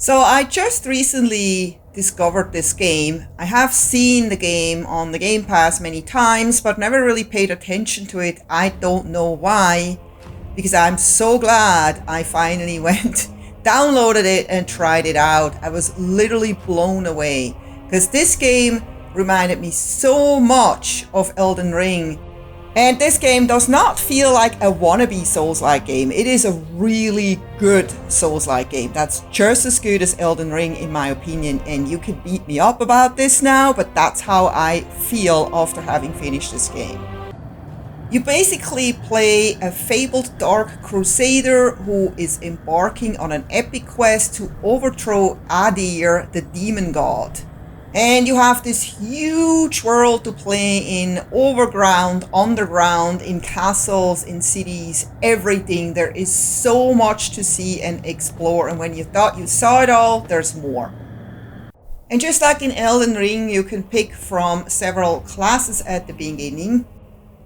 So I just recently discovered this game. I have seen the game on the Game Pass many times, but never really paid attention to it. I don't know why, because I'm so glad I finally went, downloaded it, and tried it out. I was literally blown away, because this game reminded me so much of Elden Ring. And this game does not feel like a wannabe Souls-like game. It is a really good Souls-like game. That's just as good as Elden Ring in my opinion. And you can beat me up about this now, but that's how I feel after having finished this game. You basically play a fabled Dark Crusader who is embarking on an epic quest to overthrow Adir, the demon god. And you have this huge world to play in, overground, underground, in castles, in cities, everything. There is so much to see and explore, and when you thought you saw it all, there's more. And just like in Elden Ring, you can pick from several classes at the beginning.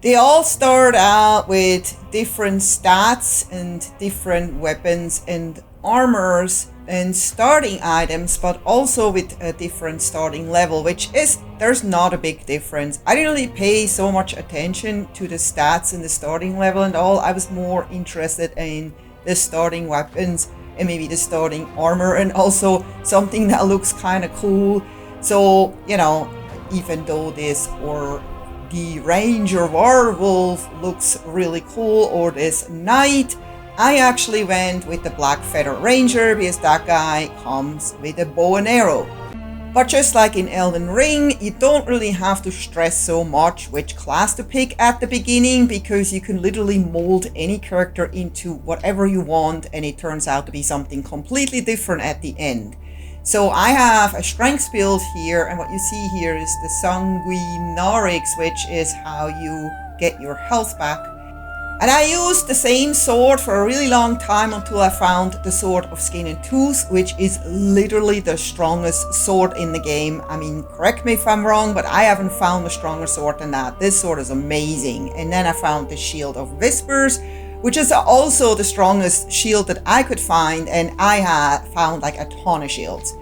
They all start out with different stats and different weapons and armors and starting items, but also with a different starting level, there's not a big difference. I didn't really pay so much attention to the stats and the starting level and all. I was more interested in the starting weapons and maybe the starting armor, and also something that looks kind of cool. So, even though this or the ranger werewolf looks really cool, or this knight, I actually went with the Black Feather Ranger because that guy comes with a bow and arrow. But just like in Elden Ring, you don't really have to stress so much which class to pick at the beginning, because you can literally mold any character into whatever you want, and it turns out to be something completely different at the end. So I have a strength build here, and what you see here is the Sanguinarix, which is how you get your health back. And I used the same sword for a really long time until I found the Sword of Skin and Tooth, which is literally the strongest sword in the game. I mean, correct me if I'm wrong, but I haven't found a stronger sword than that. This sword is amazing. And then I found the Shield of Whispers, which is also the strongest shield that I could find, and I had found like a ton of shields.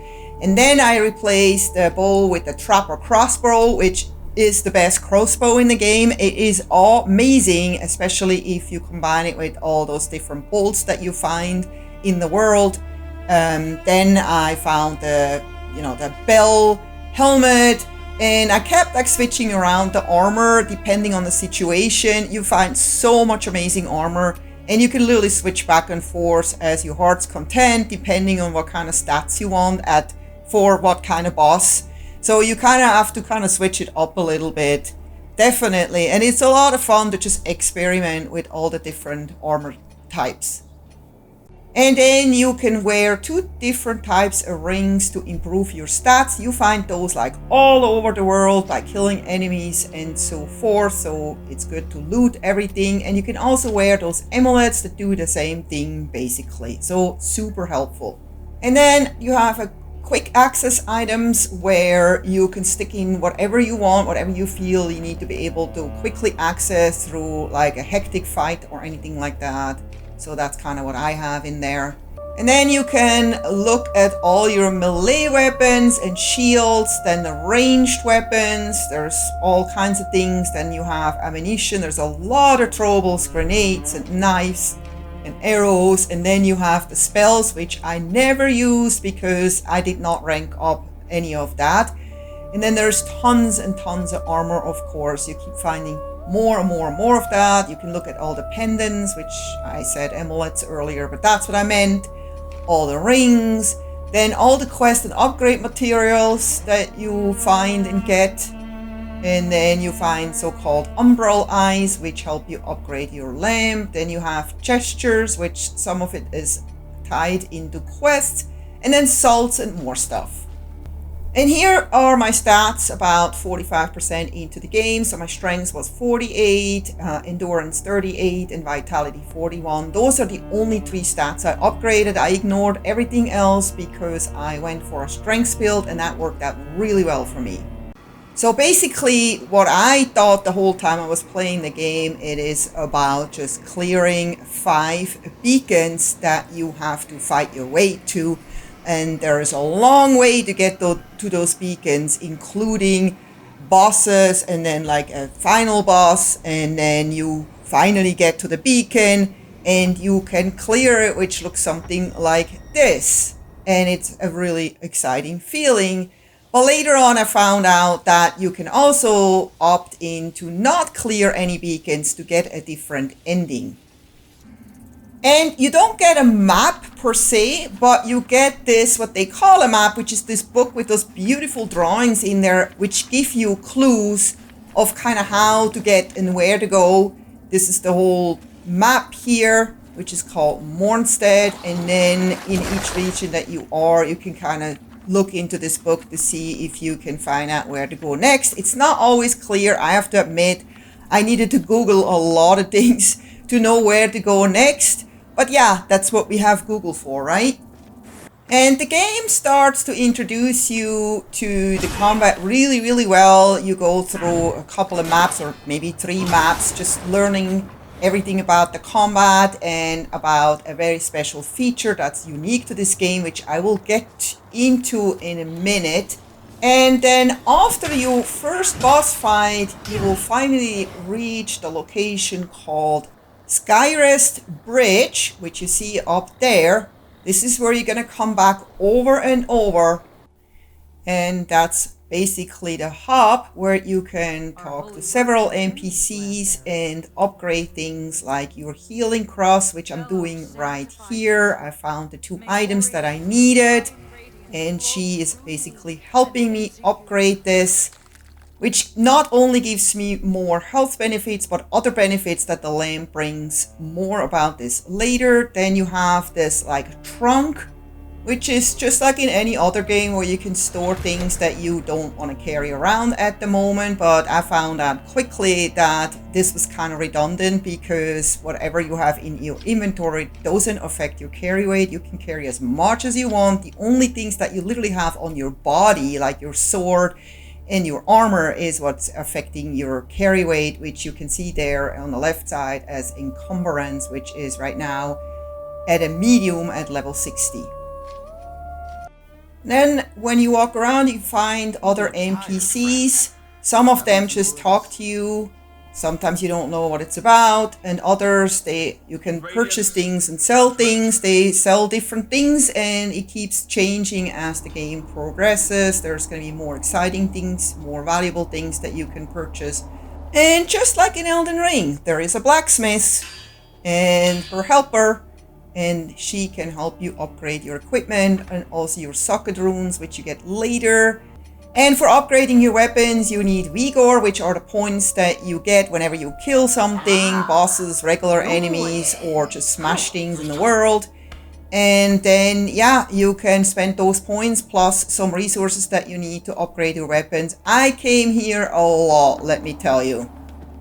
And then I replaced the bow with the Trapper Crossbow, which is the best crossbow in the game. It is amazing, especially if you combine it with all those different bolts that you find in the world. Then I found the bell helmet, and I kept switching around the armor depending on the situation. You find so much amazing armor, and you can literally switch back and forth as your heart's content, depending on what kind of stats you want for what kind of boss. So you kind of have to switch it up a little bit, definitely. And it's a lot of fun to just experiment with all the different armor types. And then you can wear 2 different types of rings to improve your stats. You find those like all over the world by killing enemies and so forth. So it's good to loot everything. And you can also wear those amulets that do the same thing basically. So super helpful. And then you have a quick access items where you can stick in whatever you want, whatever you feel you need to be able to quickly access through like a hectic fight or anything like that. So that's kind of what I have in there. And then you can look at all your melee weapons and shields, then the ranged weapons, there's all kinds of things. Then you have ammunition, there's a lot of throwables, grenades and knives and arrows. And then you have the spells, which I never used because I did not rank up any of that. And then there's tons and tons of armor, of course. You keep finding more and more and more of that. You can look at all the pendants, which I said amulets earlier, but that's what I meant. All the rings, then all the quest and upgrade materials that you find and get. And then you find so-called umbral eyes, which help you upgrade your lamp. Then you have gestures, which some of it is tied into quests. And then salts and more stuff. And here are my stats about 45% into the game. So my strength was 48, endurance 38, and vitality 41. Those are the only 3 stats I upgraded. I ignored everything else because I went for a strength build, and that worked out really well for me. So basically what I thought the whole time I was playing the game, it is about just clearing 5 beacons that you have to fight your way to. and there is a long way to get to those beacons, including bosses and then like a final boss, and then you finally get to the beacon and you can clear it, which looks something like this. And it's a really exciting feeling. But later on I found out that you can also opt in to not clear any beacons to get a different ending. And you don't get a map per se, but you get this, what they call a map, which is this book with those beautiful drawings in there, which give you clues of kind of how to get and where to go. This is the whole map here, which is called Mornstead. And then in each region that you are, you can kind of look into this book to see if you can find out where to go next. It's not always clear. I have to admit, I needed to Google a lot of things to know where to go next. But yeah, that's what we have Google for, right? And the game starts to introduce you to the combat really, really well. You go through a couple of maps, or maybe 3 maps, just learning everything about the combat and about a very special feature that's unique to this game, which I will get into in a minute. And then after your first boss fight, you will finally reach the location called Skyrest Bridge, which you see up there. This is where you're gonna come back over and over, and that's basically the hub where you can talk to several NPCs and upgrade things like your healing cross, which I'm doing right here. I found the 2 items that I needed, and she is basically helping me upgrade this, which not only gives me more health benefits, but other benefits that the lamp brings. More about this later. Then you have this like trunk, which is just like in any other game where you can store things that you don't want to carry around at the moment. But I found out quickly that this was kind of redundant, because whatever you have in your inventory doesn't affect your carry weight. You can carry as much as you want. The only things that you literally have on your body, like your sword and your armor, is what's affecting your carry weight, which you can see there on the left side as encumbrance, which is right now at a medium at level 60. Then when you walk around, you find other NPCs. Some of them just talk to you. Sometimes you don't know what it's about, and others, you can purchase things and sell things. They sell different things, and it keeps changing as the game progresses. There's going to be more exciting things, more valuable things that you can purchase. And just like in Elden Ring, there is a blacksmith and her helper, and she can help you upgrade your equipment and also your socket runes, which you get later. And for upgrading your weapons, you need Vigor, which are the points that you get whenever you kill something, bosses, regular enemies, or just smash things in the world. And then, yeah, you can spend those points plus some resources that you need to upgrade your weapons. I came here a lot, let me tell you.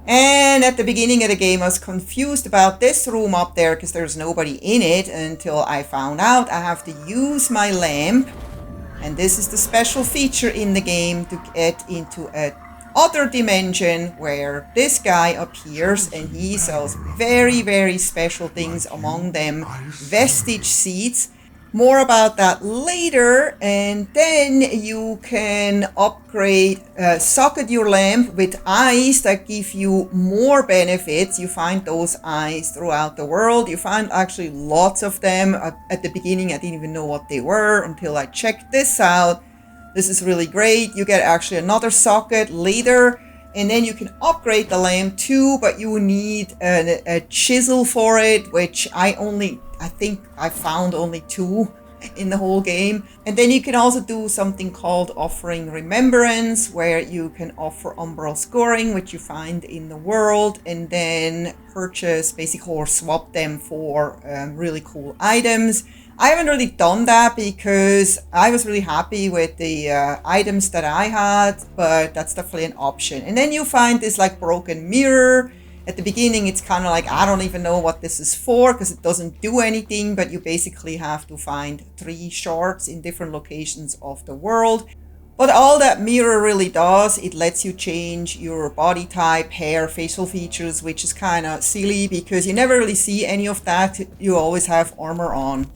And at the beginning of the game, I was confused about this room up there because there's nobody in it, until I found out I have to use my lamp. And this is the special feature in the game to get into a other dimension where this guy appears, and he sells very, very special things, among them vestige seeds. More about that later. And then you can upgrade, socket your lamp with eyes that give you more benefits. You find those eyes throughout the world. You find actually lots of them. At the beginning, I didn't even know what they were until I checked this out. This is really great. You get actually another socket later, and then you can upgrade the lamp too, but you need a chisel for it, which I think I found only 2 in the whole game. And then you can also do something called offering remembrance, where you can offer umbral scoring, which you find in the world, and then purchase basically or swap them for really cool items. I haven't really done that because I was really happy with the items that I had, but that's definitely an option. And then you find this like broken mirror. At the beginning, it's kind of like, I don't even know what this is for because it doesn't do anything, but you basically have to find 3 shards in different locations of the world. But all that mirror really does, it lets you change your body type, hair, facial features, which is kind of silly because you never really see any of that. You always have armor on.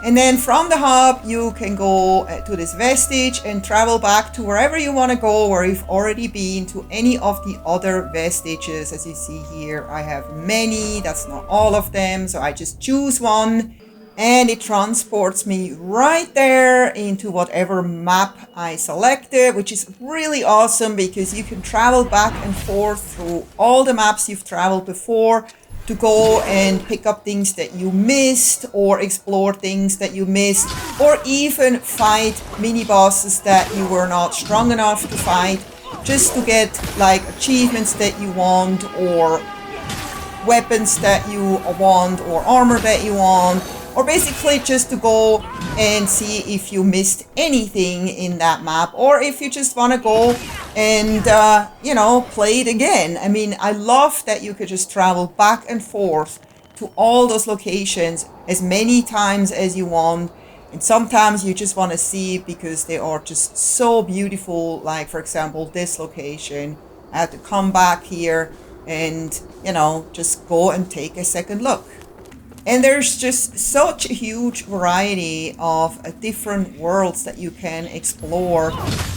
And then from the hub, you can go to this vestige and travel back to wherever you want to go, where you've already been, to any of the other vestiges. As you see here, I have many, that's not all of them. So I just choose one and it transports me right there into whatever map I selected, which is really awesome because you can travel back and forth through all the maps you've traveled before to go and pick up things that you missed, or explore things that you missed, or even fight mini bosses that you were not strong enough to fight, just to get like achievements that you want, or weapons that you want, or armor that you want, or basically just to go and see if you missed anything in that map, or if you just want to go and play it again. I mean, I love that you could just travel back and forth to all those locations as many times as you want, and sometimes you just want to see it because they are just so beautiful. Like, for example, this location, I had to come back here and just go and take a second look. And there's just such a huge variety of different worlds that you can explore,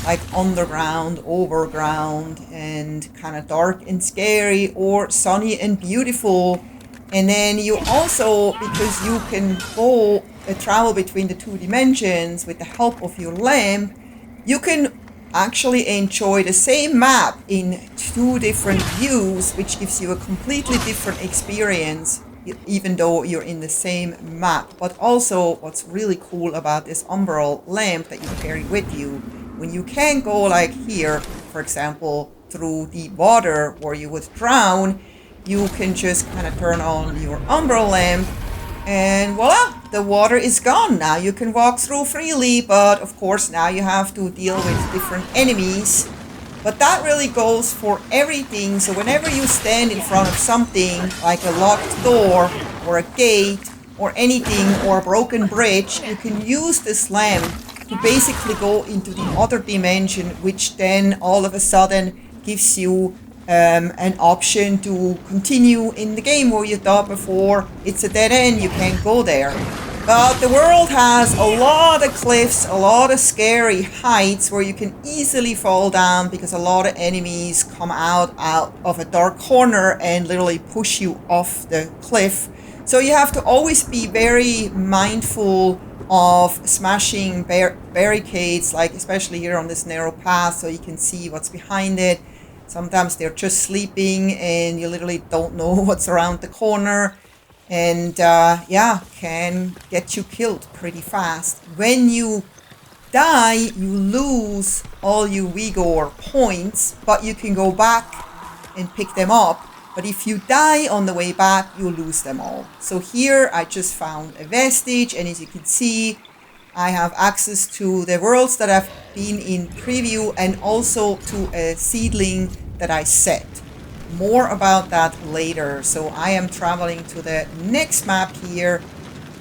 like underground, overground, and kind of dark and scary, or sunny and beautiful. And then you also, because you can go travel between the two dimensions with the help of your lamp, you can actually enjoy the same map in two different views, which gives you a completely different experience, even though you're in the same map. But also, what's really cool about this umbral lamp that you carry with you, when you can go like here, for example, through deep water where you would drown, you can just kind of turn on your umbral lamp and voila, the water is gone. Now you can walk through freely, but of course now you have to deal with different enemies. But that really goes for everything. So whenever you stand in front of something like a locked door or a gate or anything, or a broken bridge, you can use this lamp to basically go into the other dimension, which then all of a sudden gives you an option to continue in the game where you thought before it's a dead end, you can't go there. But the world has a lot of cliffs, a lot of scary heights where you can easily fall down because a lot of enemies come out of a dark corner and literally push you off the cliff. So you have to always be very mindful of smashing barricades, like especially here on this narrow path, so you can see what's behind it. Sometimes they're just sleeping and you literally don't know what's around the corner. And can get you killed pretty fast. When you die, you lose all your Vigor points, but you can go back and pick them up. But if you die on the way back, you lose them all. So here I just found a vestige, and as you can see, I have access to the worlds that I've been in preview, and also to a seedling that I set. More about that later. So I am traveling to the next map here,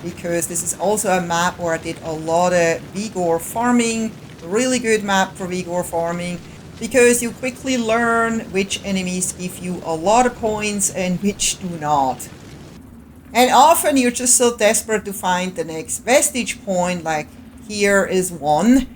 because this is also a map where I did a lot of Vigor farming. Really good map for Vigor farming, because you quickly learn which enemies give you a lot of points and which do not. And often you're just so desperate to find the next vestige point, like here is one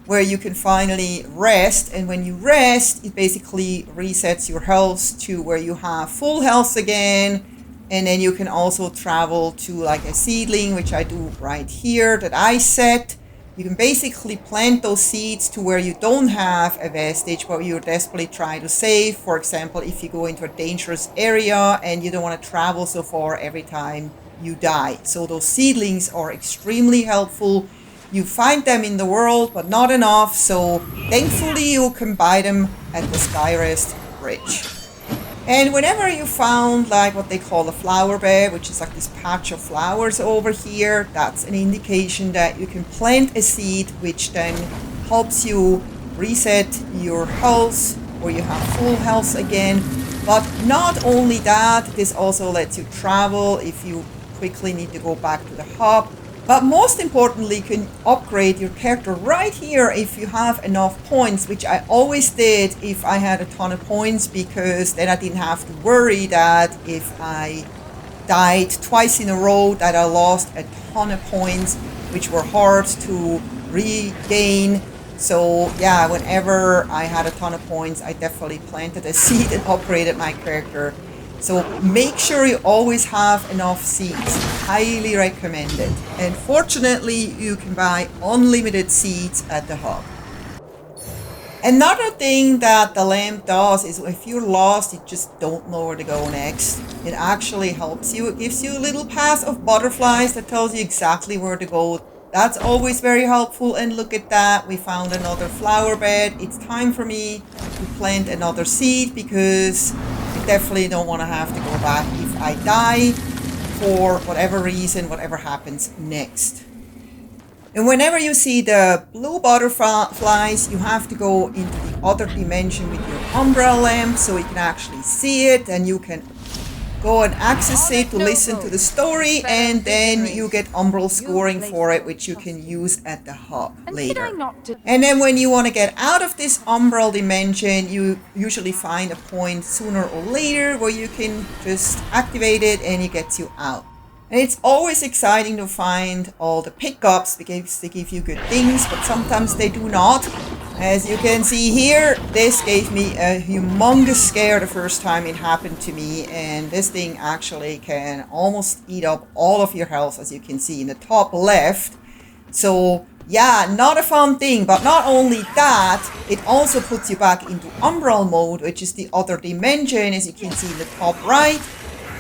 where you can finally rest, and when you rest, it basically resets your health to where you have full health again. And then you can also travel to like a seedling, which I do right here, that I set. You can basically plant those seeds to where you don't have a vestige, but you're desperately trying to save. For example, if you go into a dangerous area and you don't want to travel so far every time you die. So those seedlings are extremely helpful. You find them in the world, but not enough, so thankfully you can buy them at the Skyrest Bridge. And whenever you found like what they call a flower bed, which is like this patch of flowers over here, that's an indication that you can plant a seed, which then helps you reset your health, or you have full health again. But not only that, this also lets you travel if you quickly need to go back to the hub. But most importantly, you can upgrade your character right here if you have enough points, which I always did if I had a ton of points, because then I didn't have to worry that if I died twice in a row that I lost a ton of points, which were hard to regain. So yeah, whenever I had a ton of points, I definitely planted a seed and upgraded my character. So make sure you always have enough seeds. Highly recommended. And fortunately, you can buy unlimited seeds at the hub. Another thing that the lamp does is if you're lost, you just don't know where to go next. It actually helps you. It gives you a little path of butterflies that tells you exactly where to go. That's always very helpful. And look at that, we found another flower bed. It's time for me to plant another seed because I definitely don't want to have to go back if I die for whatever reason, whatever happens next. And whenever you see the blue butterflies, you have to go into the other dimension with your umbrella lamp so you can actually see it, and you can go and access it to listen to the story, and then you get umbral scoring for it, which you can use at the hub later. And then when you want to get out of this umbral dimension, you usually find a point sooner or later where you can just activate it and it gets you out. And it's always exciting to find all the pickups because they give you good things, but sometimes they do not. As you can see here, this gave me a humongous scare the first time it happened to me, and this thing actually can almost eat up all of your health, as you can see in the top left. So yeah, not a fun thing, but not only that, it also puts you back into umbral mode, which is the other dimension, as you can see in the top right.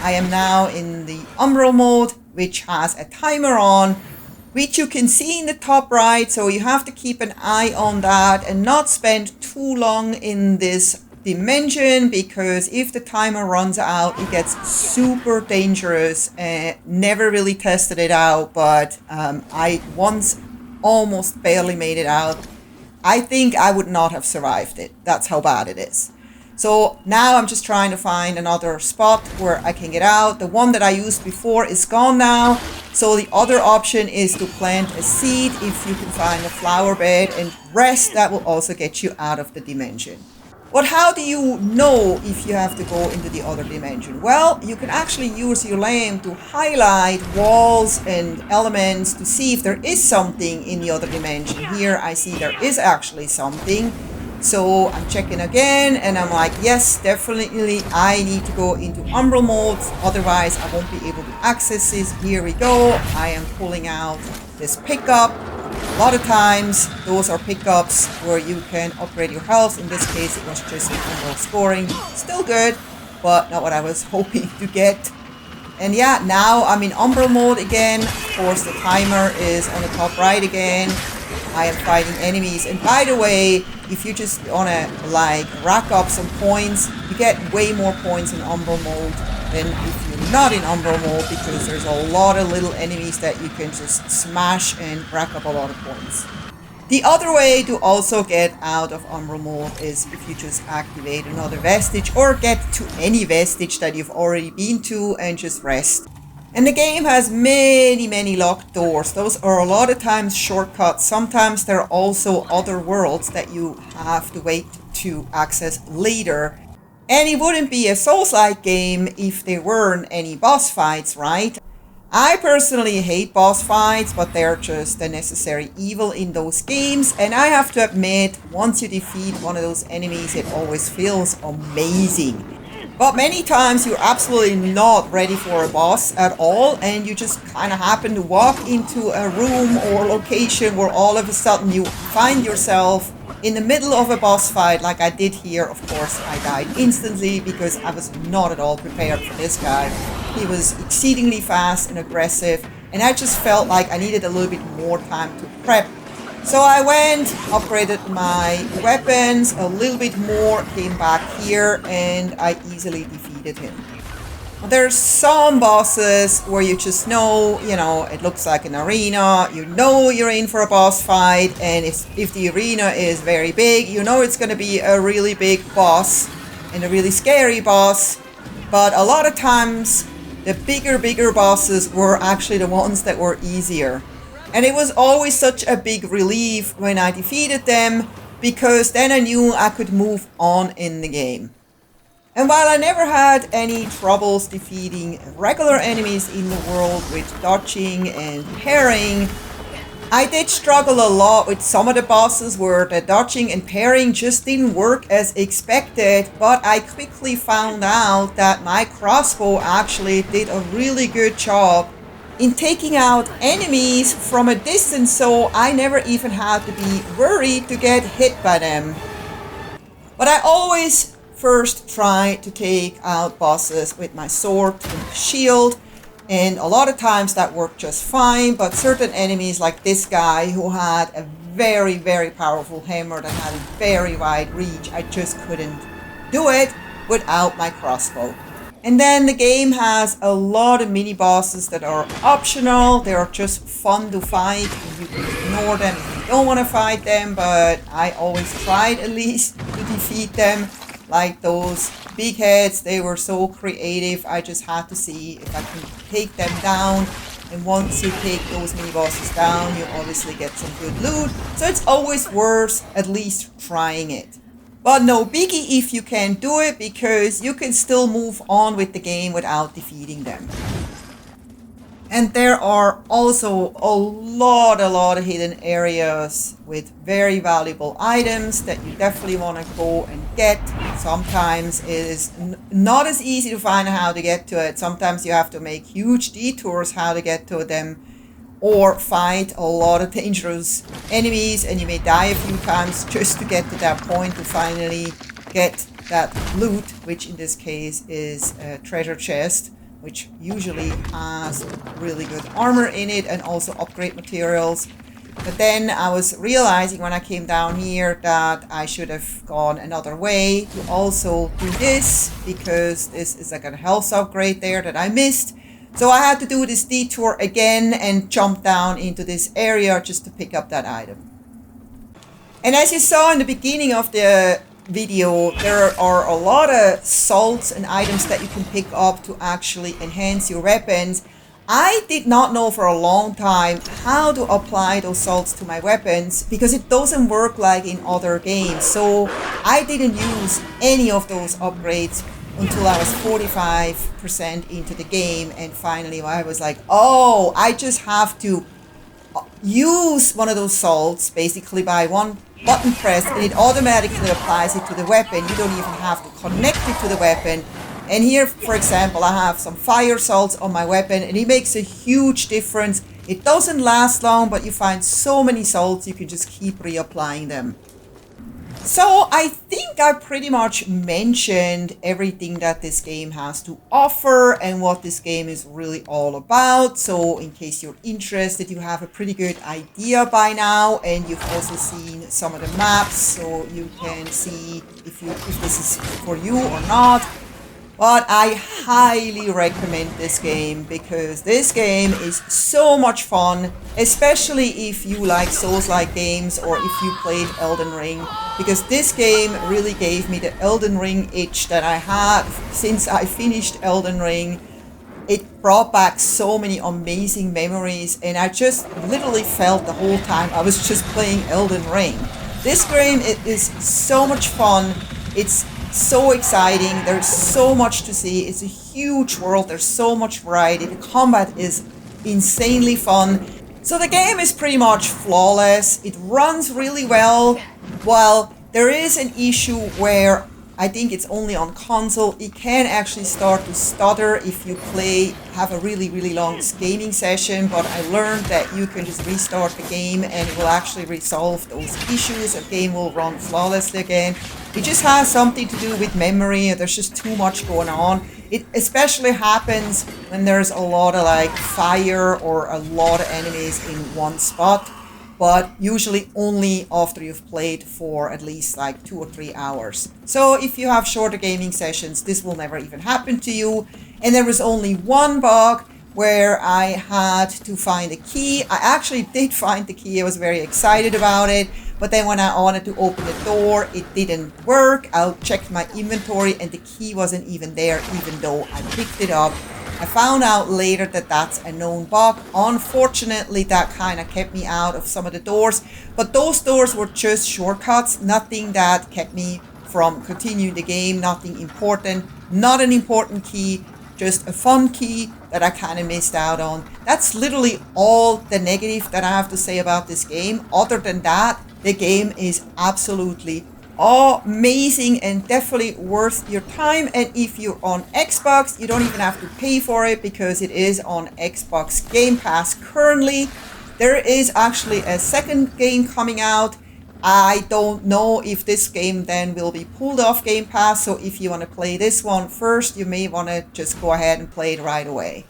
I am now in the umbral mode, which has a timer on, which you can see in the top right, so you have to keep an eye on that and not spend too long in this dimension, because if the timer runs out, it gets super dangerous. Never really tested it out, but I once almost barely made it out. I think I would not have survived it. That's how bad it is. So now I'm just trying to find another spot where I can get out. The one that I used before is gone now. So the other option is to plant a seed if you can find a flower bed, and rest. That will also get you out of the dimension. But how do you know if you have to go into the other dimension? Well, you can actually use your lamp to highlight walls and elements to see if there is something in the other dimension. Here I see there is actually something. So I'm checking again and I'm like, yes, definitely I need to go into umbral mode, otherwise I won't be able to access this. Here we go. I am pulling out this pickup. A lot of times those are pickups where you can upgrade your health. In this case it was just umbral scoring. Still good, but not what I was hoping to get. And yeah, now I'm in umbral mode again. Of course the timer is on the top right again. I am fighting enemies, and by the way, if you just wanna like rack up some points, you get way more points in umbral mode than if you're not in umbral mode, because there's a lot of little enemies that you can just smash and rack up a lot of points. The other way to also get out of umbral mode is if you just activate another vestige or get to any vestige that you've already been to and just rest. And the game has many locked doors. Those are a lot of times shortcuts. Sometimes there are also other worlds that you have to wait to access later. And it wouldn't be a Souls-like game if there weren't any boss fights, right? I personally hate boss fights, but they're just a necessary evil in those games. And I have to admit, once you defeat one of those enemies, it always feels amazing. But many times you're absolutely not ready for a boss at all, and you just kind of happen to walk into a room or location where all of a sudden you find yourself in the middle of a boss fight like I did here. Of course, I died instantly because I was not at all prepared for this guy. He was exceedingly fast and aggressive, and I just felt like I needed a little bit more time to prep. So I went, upgraded my weapons a little bit more, came back here, and I easily defeated him. There's some bosses where you just know, it looks like an arena, you know you're in for a boss fight, and if the arena is very big, you know it's going to be a really big boss and a really scary boss. But a lot of times, the bigger bosses were actually the ones that were easier. And it was always such a big relief when I defeated them, because then I knew I could move on in the game. And while I never had any troubles defeating regular enemies in the world with dodging and parrying, I did struggle a lot with some of the bosses where the dodging and parrying just didn't work as expected, but I quickly found out that my crossbow actually did a really good job in taking out enemies from a distance, so I never even had to be worried to get hit by them. But I always first try to take out bosses with my sword and shield, and a lot of times that worked just fine, but certain enemies like this guy who had a very, very powerful hammer that had a very wide reach, I just couldn't do it without my crossbow. And then the game has a lot of mini bosses that are optional. They are just fun to fight. You can ignore them if you don't want to fight them, but I always tried at least to defeat them. Like those big heads, they were so creative. I just had to see if I can take them down. And once you take those mini bosses down, you obviously get some good loot. So it's always worth at least trying it. But no biggie if you can't do it, because you can still move on with the game without defeating them. And there are also a lot of hidden areas with very valuable items that you definitely want to go and get. Sometimes it is not as easy to find how to get to it. Sometimes you have to make huge detours how to get to them, or fight a lot of dangerous enemies, and you may die a few times just to get to that point to finally get that loot, which in this case is a treasure chest, which usually has really good armor in it and also upgrade materials. But then I was realizing when I came down here that I should have gone another way to also do this, because this is like a health upgrade there that I missed. So I had to do this detour again and jump down into this area just to pick up that item. And as you saw in the beginning of the video, there are a lot of salts and items that you can pick up to actually enhance your weapons. I did not know for a long time how to apply those salts to my weapons, because it doesn't work like in other games. So I didn't use any of those upgrades until I was 45% into the game, and finally I was like, oh, I just have to use one of those salts basically by one button press, and it automatically applies it to the weapon. You don't even have to connect it to the weapon. And here, for example, I have some fire salts on my weapon, and it makes a huge difference. It doesn't last long, but you find so many salts you can just keep reapplying them. So I think I pretty much mentioned everything that this game has to offer and what this game is really all about. So in case you're interested, you have a pretty good idea by now, and you've also seen some of the maps, so you can see if this is for you or not. But I highly recommend this game, because this game is so much fun, especially if you like Souls-like games or if you played Elden Ring, because this game really gave me the Elden Ring itch that I had since I finished Elden Ring. It brought back so many amazing memories, and I just literally felt the whole time I was just playing Elden Ring. This game is so much fun. It's so exciting. There's so much to see. It's a huge world. There's so much variety. The combat is insanely fun. So the game is pretty much flawless. It runs really well. While there is an issue where I think it's only on console, it can actually start to stutter if you have a really long gaming session, but I learned that you can just restart the game and it will actually resolve those issues. The game will run flawlessly again. It just has something to do with memory. There's just too much going on. It especially happens when there's a lot of like fire or a lot of enemies in one spot, but usually only after you've played for at least like 2 or 3 hours. So if you have shorter gaming sessions, this will never even happen to you. And there was only one bug where I had to find a key. I actually did find the key. I was very excited about it. But then when I wanted to open the door, it didn't work. I checked my inventory and the key wasn't even there, even though I picked it up. I found out later that that's a known bug. Unfortunately, that kind of kept me out of some of the doors. But those doors were just shortcuts, nothing that kept me from continuing the game. Nothing important, not an important key, just a fun key that I kind of missed out on. That's literally all the negative that I have to say about this game. Other than that, the game is absolutely amazing and definitely worth your time. And if you're on Xbox, you don't even have to pay for it because it is on Xbox Game Pass currently. There is actually a second game coming out. I don't know if this game then will be pulled off Game Pass, so if you want to play this one first, you may want to just go ahead and play it right away.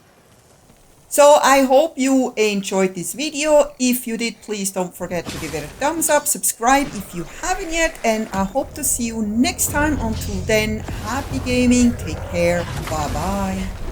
So I hope you enjoyed this video. If you did, please don't forget to give it a thumbs up, subscribe if you haven't yet, and I hope to see you next time. Until then, happy gaming, take care, bye bye.